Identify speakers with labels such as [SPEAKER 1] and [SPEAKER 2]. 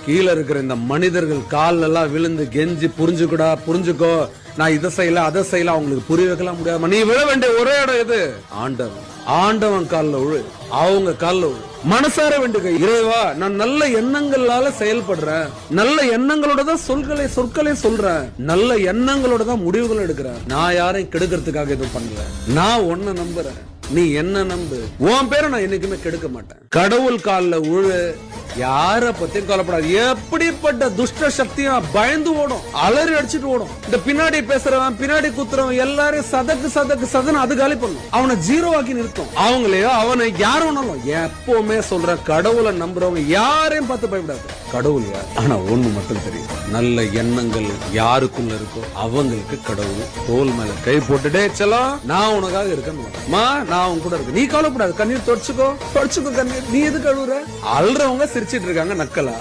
[SPEAKER 1] கீழே இருக்கிற இந்த மனிதர்கள் கால் எல்லாம் விழுந்து கெஞ்சி புரிஞ்சுக்கோ, நான் இதை செய்யல அதை செய்யல அவங்களுக்கு புரிய வைக்கலாம் முடியாது. நீ விழ வேண்டிய ஒரே இடம் எது? ஆண்டவன் கால்ல விழு, அவங்க கால்ல விழு. மனசார வேண்டுக, இறைவா நான் நல்ல எண்ணங்களால செயல்படுறேன், நல்ல எண்ணங்களோட தான் சொற்களை சொல்றேன், நல்ல எண்ணங்களோட தான் முடிவுகள் எடுக்கிறேன். நான் யாரையும் கெடுக்கிறதுக்காக எதுவும் பண்ணல. நான் உன்னை நம்புறேன், நீ என்ன நம்பு. உன் பேரை நான் என்னைக்குமே கெடுக்க மாட்டேன். கடவுள் கால்ல உழு, யார பத்தியும் கவலைப்படாது. எப்படிப்பட்ட துஷ்ட சக்தியும் பயந்து ஓடும், அலறி அடிச்சுட்டு ஓடும். இந்த பின்னாடி பேசுறவன் பின்னாடி குத்துறவன் எல்லாரையும் சதக்கு அது காலி பண்ணும், அவனை ஜீரோ ஆக்கி நிறுத்தும். அவங்களையோ அவனை யாரும் எப்பவுமே சொல்ற, கடவுளை நம்புறவங்க யாரையும் பார்த்து பயப்படாது. கடவுள் யார்? ஆனா ஒண்ணு மட்டும் தெரியும், நல்ல எண்ணங்கள் யாருக்குள்ள இருக்கோ அவங்களுக்கு கடவுள் தோல் மேல கை போட்டுட்டே செல்லம், நான் உனக்காக இருக்கேன், நான் உன் கூட இருக்கு, நீ கவலைப்படாது, கண்ணீர் தொடச்சுக்கோ கண்ணீர், நீ எது கழுவுற? அல்றவங்க சிரிச்சிட்டு இருக்காங்க நக்கலா.